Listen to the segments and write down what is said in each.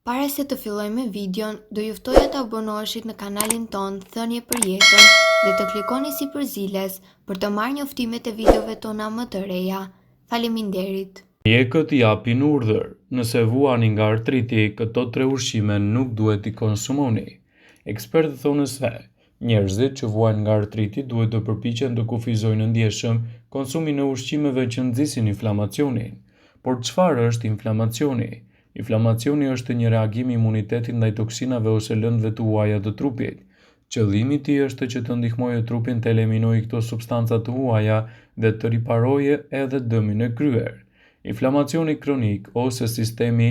Para se të filloj me videon, do ju ftoja të abonoheshit në kanalin ton Thënie për Jetën dhe të klikoni si përziles për të marrë njoftimet e videove tona më të reja. Faleminderit. Mjekët japin urdhër, nëse vuani nga artriti, këto 3 ushqime nuk duhet i konsumoni. Ekspertët thonë se njerëzit që vuajnë nga artriti duhet të përpiqen të kufizojnë ndjeshëm konsumin e ushqimeve që nxisin inflamacionin. Por çfarë është inflamacioni? Inflamacioni është një reagim i imunitetit ndaj toksinave ose lëndëve të huaja të trupit. Qëllimi i tij është që të ndihmojë trupin të eliminojë këto substanca të huaja dhe të riparojë edhe dëmin e kryer. Inflamacioni kronik ose sistemi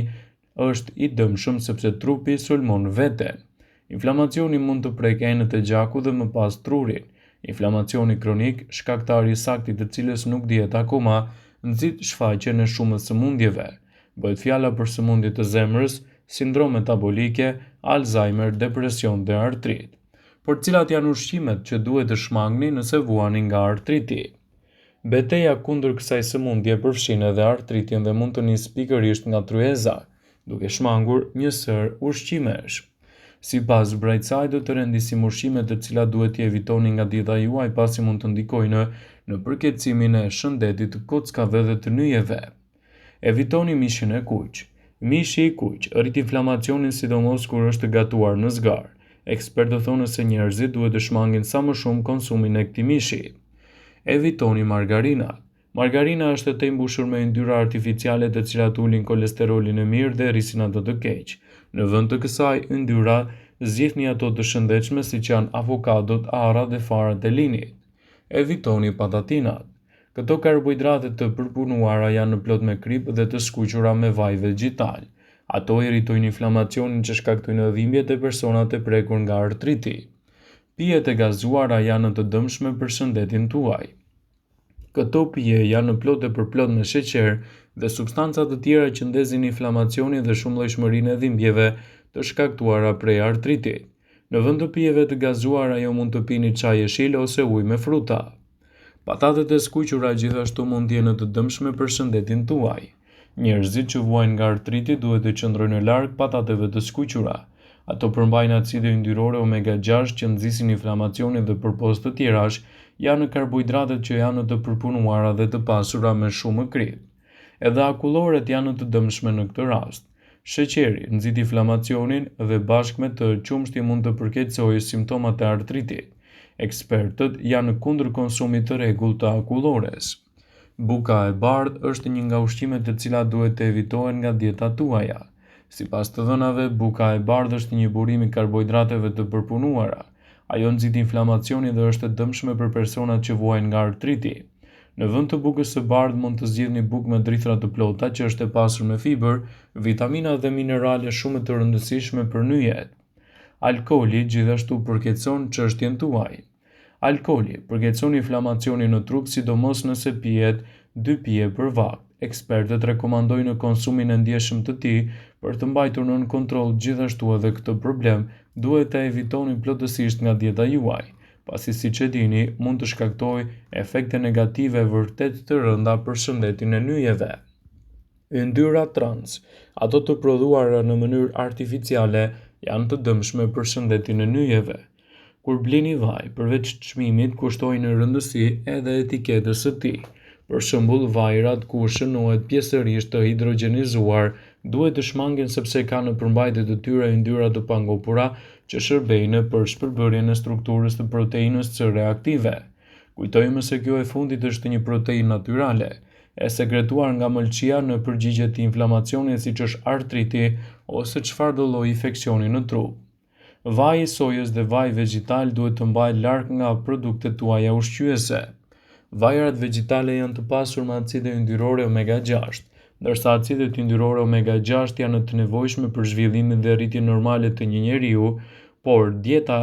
është i dëmshëm sepse trupi sulmon veten. Inflamacioni mund të prekë enët e gjakut dhe më pas trurin. Inflamacioni kronik, shkaktari i saktë i të cilës nuk dihet akoma, nxit shfaqjen e shumës sëmundjeve. Bëhet fjala për sëmundje të zemrës, sindrom metabolike, Alzheimer, depresion dhe artrit. Por cilat janë ushqimet që duhet të shmangni nëse vuani nga artriti? Betejë kundër kësaj sëmundje përfshin edhe artritin dhe mund të nisë pikërisht nga tryeza, duke shmangur një sër ushqimesh. Sipas Brightside do të rendisim ushqimet të cilat duhet t'i evitoni nga dieta juaj pasi mund të ndikojnë në përkeqësimin e shëndetit të kockave dhe të nyjeve. Evitoni mishin e kuq. Mishi i kuq rrit inflamacionin sidomos kur është gatuar në zgar. Ekspertët thonë se njerëzit duhet të shmangin sa më shumë konsumin e këtij mishi. Evitoni margarinat. Margarina është e mbushur me yndyrra artificiale të cilat ulin kolesterolin e mirë dhe rrisin ato të keq. Në vend të kësaj yndyra, zgjidhni ato të shëndetshme siç janë avokadot, arrat dhe farat e linit. Evitoni patatinat. Këto karbohidrate të përpunuara janë në plot me krip dhe të skuqura me vaj vegjetal. Ato irritojnë inflamacionin që shkaktojnë dhimbjet e personat e prekur nga artriti. Pijet e gazuara janë të dëmshme për shëndetin tuaj. Këto pije janë në plot e përplot me sheqer dhe substanca të tjera që ndezin inflamacionin dhe shumëllojshmërinë e dhimbjeve të shkaktuara prej artritit. Në vend të pijeve të gazuara, ju mund të pini çaj jeshil ose ujë me fruta. Patatet e skuqura gjithashtu mund të jenë të dëmshme për shëndetin tuaj. Njerëzit që vuajnë nga artriti duhet të qëndrojnë larg patateve të skuqura. Ato përmbajnë acide yndyrore omega-6 që nxisin inflamacionin dhe përpos të tjerash, janë karbohidratet që janë të përpunuara dhe të pasura me shumë krip. Edhe akulloret janë të dëmshme në këtë rast. Sheqeri nxit inflamacionin dhe bashkë me të qumshti mund të përkeqësojë simptomat e artritit. Ekspertët janë kundër konsumit të rregullt të akullores. Buka e bardhë është një nga ushqimet të cilat duhet të evitohen nga dieta tuaja. Sipas të dhënave, buka e bardhë është një burim i karbohidrateve të përpunuara. Ajo nxit inflamacionin dhe është e dëmshme për personat që vuajnë nga artriti. Në vend të bukës së bardhë mund të zgjidhni bukë me drithra të plota që është e pasur me fiber, vitamina dhe minerale shumë të rëndësishme për nyjet. Alkooli gjithashtu përkeqëson çështjen tuaj. Alkooli përkeqëson inflamacionin në trup, sidomos nëse pihet 2 pije për vakt. Ekspertët rekomandojnë konsumin e ndjeshëm të tij për të mbajtur nën kontroll. Gjithashtu edhe këtë problem duhet ta evitoni plotësisht nga dieta juaj, pasi siç e dini, mund të shkaktojë efekte negative vërtet të rënda për shëndetin e nyjeve. Yndyra trans, ato të prodhuara në mënyrë artificiale, janë të dëmshme për shëndetin e nyjeve. Kur blini vaj, përveç çmimit, kushtojini rëndësi edhe etiketës së tij. Për shembull, vajrat ku shënohet pjesërisht të hidrogenizuar duhet të shmangen sepse kanë në përmbajtje të tyre yndyra të pangopura që shërbejnë për shpërbërjen e strukturës të proteinës C reaktive. Kujtojmë se kjo e fundit është një proteinë natyrale, e sekretuar nga mëlçia në përgjigje të inflamacionit siç është artriti ose çfarëdo lloji infeksioni në trup. Vaji i sojës dhe vaji vegjetal duhet të mbahet larg nga produktet tuaja ushqyese. Vajrat vegetale janë të pasur me acide yndyrore omega-6, ndërsa acidet yndyrore omega-6 janë të nevojshme për zhvillimin dhe rritjen normale të një njeriu, por dieta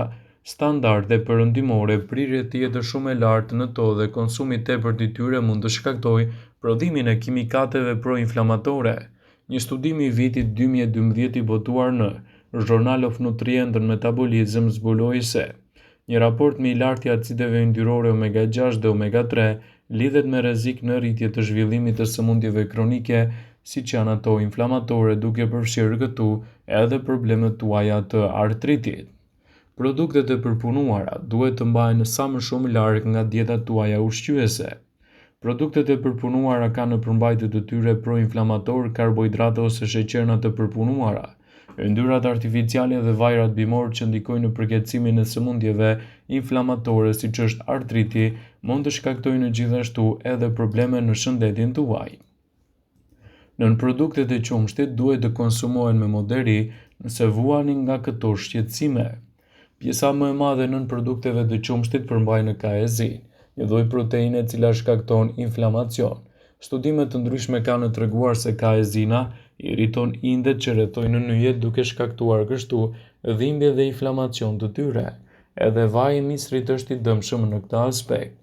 standarde perëndimore, prirje të jetës shumë e lartë në to dhe konsumi i tepërt i tyre mund të shkaktojë prodhimin e kimikateve proinflamatore. Një studim i vitit 2012 i botuar në Journal of Nutrient and Metabolism zbuloi se një raport me i lartë i acideve yndyrore omega-6 dhe omega-3 lidhet me rrezik në rritje të zhvillimit të sëmundjeve kronike siç janë ato inflamatore, duke përfshirë këtu edhe problemet tuaja të artritit. Produktet e përpunuara duhet të mbahen sa më shumë larg nga dieta tuaja ushqyese. Produktet e përpunuara kanë në përmbajtje të tyre proinflamator, karbohidrate ose sheqerna të përpunuara. Yndyrat artificiale dhe vajrat bimor që ndikojnë në përkeçimin e sëmundjeve inflamatore siç është artriti, mund të shkaktojnë gjithashtu edhe probleme në shëndetin tuaj. Nën produktet e qumshtit duhet të konsumohen me moderi nëse vuani nga këto shqetësime. Pjesa më e madhe nën produkteve të qumshtit përmbajnë kaezin, një lloj proteine e cila shkakton inflamacion. Studime të ndryshme kanë treguar se kaezina irriton indet që rrethojnë nyjet duke shkaktuar kështu dhimbje dhe inflamacion të tyre. Edhe vaji i misrit është i dëmshëm në këtë aspekt.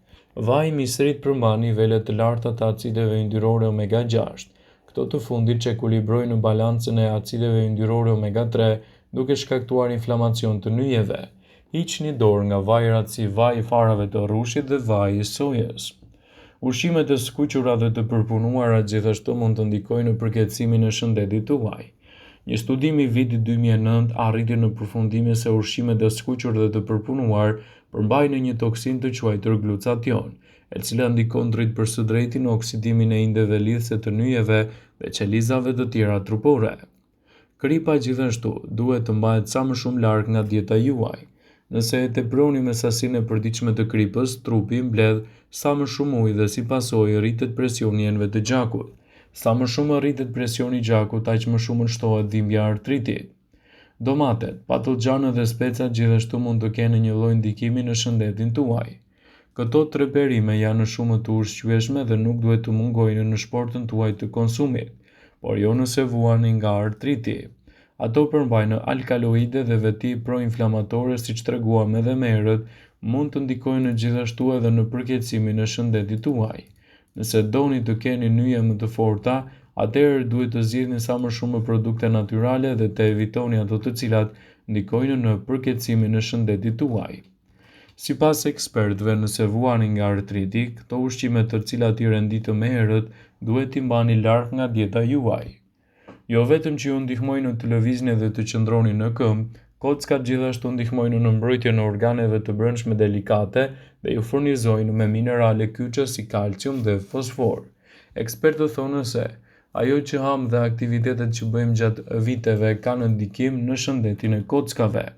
Vaji i misrit përmban nivele të larta të acideve yndyrore omega 6. Këto të fundit që ekuilibrojnë balancën e acideve yndyrore omega 3 duke shkaktuar inflamacion të nyjeve. Hiqni dorë nga vajrat si vaji i farave të rrushit dhe vaji i sojës. Ushqimet e skuqura dhe të përpunuara gjithashtu mund të ndikojnë në përkeçimin e shëndetit tuaj. Një studim i vitit 2009 arriti në përfundime se ushqimet e skuqur dhe të përpunuar përmbajnë një toksinë të quajtur glucation, e cila ndikon drejt për së drejti në oksidimin e indeve lidhëse të nyjeve dhe qelizave të tjera trupore. Kripa gjithashtu duhet të mbahet sa më shumë larg nga dieta juaj. Nëse e teproni me sasinë e përditshme të kripës, trupi mbledh sa më shumë ujë dhe si pasojë rritet presioni i enëve të gjakut. Sa më shumë rritet presioni i gjakut, aq më shumë shtohet dhimbja e artritit. Domatet, patullxhanët dhe specat gjithashtu mund të kenë një lloj ndikimi në shëndetin tuaj. Këto tre perime janë shumë të ushqyeshme dhe nuk duhet të mungojnë në shportën tuaj të konsumit, por jo nëse vuani nga artriti. Ato përmbajnë alkaloide dhe veti proinflamatore siç treguam edhe më herët, mund të ndikojnë gjithashtu edhe në përkeçimin e shëndetit tuaj. Nëse doni të keni nyje më të forta, atëherë duhet të zgjidhni sa më shumë produkte natyrale dhe të evitoni ato të cilat ndikojnë në përkeçimin e shëndetit tuaj. Sipas ekspertëve, nëse vuani nga artriti, këto ushqime të cilat i renditëm më herët duhet t'i mbani larg nga dieta juaj. Jo vetëm që ju ndihmojnë në të lëvizni dhe të qëndroni në këmbë, kockat gjithashtu ndihmojnë në mbrojtjen e organeve të brendshme delikate dhe ju furnizojnë me minerale kyçe si kalcium dhe fosfor. Ekspertët thonë se ajo që ham dhe aktivitetet që bëjmë gjatë viteve kanë ndikim në shëndetin e kockave.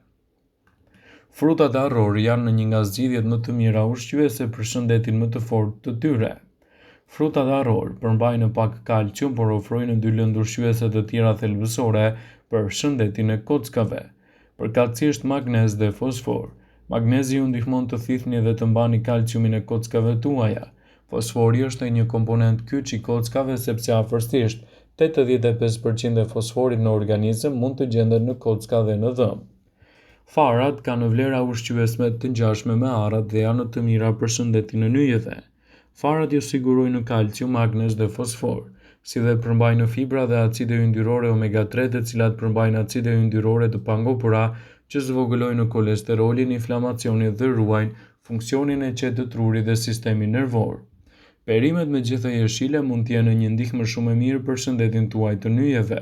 Frutat e arror janë një nga zgjidhjet më të mira ushqyese për shëndetin më të fortë të tyre. Frutat e arror përmbajnë pak kalcium, por ofrojnë dy lëndë ushqyese të tjera thelbësore për shëndetin e kockave, përkatësisht magnez dhe fosfor. Magnezi ju ndihmon të thithni dhe të mbani kalciumin e kockave tuaja. Fosfori është një komponent kyç i kockave sepse afërsisht 85% e fosforit në organizëm mund të gjendet në kocka dhe në dhëmbë. Farat kanë vlera ushqyese të ngjashme me arrat dhe janë të mira për shëndetin e nyjeve. Farat ju sigurojnë kalcium, magnez dhe fosfor, si dhe përmbajnë fibra dhe acide yndyrore omega 3, të cilat përmbajnë acide yndyrore të pangopura që zvogëlojnë kolesterolin, inflamacionin dhe ruajnë funksionin e qetë të trurit dhe sistemin nervor. Perimet me gjethe jeshile mund të jenë një ndihmë shumë e mirë për shëndetin tuaj të nyjeve.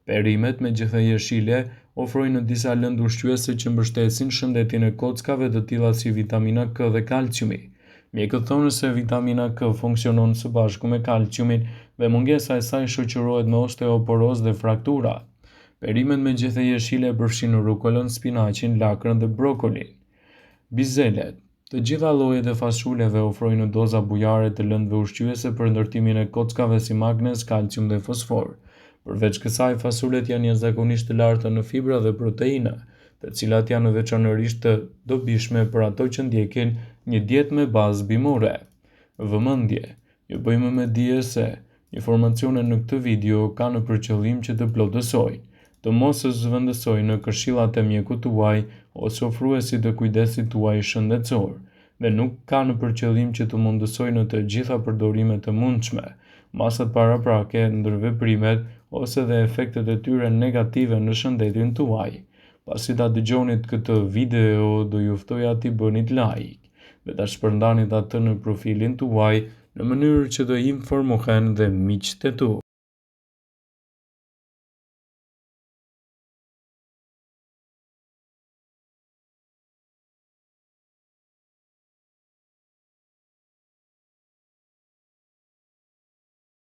Perimet me gjethe jeshile ofrojnë disa lëndë ushqyese që mbështesin shëndetin e kockave, të tilla si vitamina K dhe kalciumi. Mjekët thonë se vitamina K funksionon së bashku me kalciumin dhe mungesa e saj shoqërohet me osteoporozë dhe fraktura. Perimet me gjethe jeshile përfshijnë rukolën, spinaqin, lakrën dhe brokolin. Bizelet. Të gjitha llojet e fashuleve ofrojnë doza bujare të lëndëve ushqyese për ndërtimin e kockave si magnez, kalcium dhe fosfor. Përveç kësaj, fasulet janë jashtëzakonisht të larta në fibra dhe proteina, të cilat janë veçanërisht të dobishme për ato që ndjekin një dietë me bazë bimore. Vëmendje. Ju bëjmë me dije se informacionet në këtë video kanë për qëllim që të plotësojnë, të mos zëvendësojnë në këshillat e mjekut tuaj ose ofruesit të kujdesit tuaj shëndetësor, dhe nuk kanë për qëllim që të mundësojnë të gjitha përdorimet e mundshme, masat paraprake, ndërveprimet ose dhe efektet e tyre negative në shëndetin tuaj. Pasi ta dëgjonit këtë video, do ju ftoja t'i bënit like dhe ta shpërndanit atë në profilin tuaj në mënyrë që të informohen dhe miqtë e tu.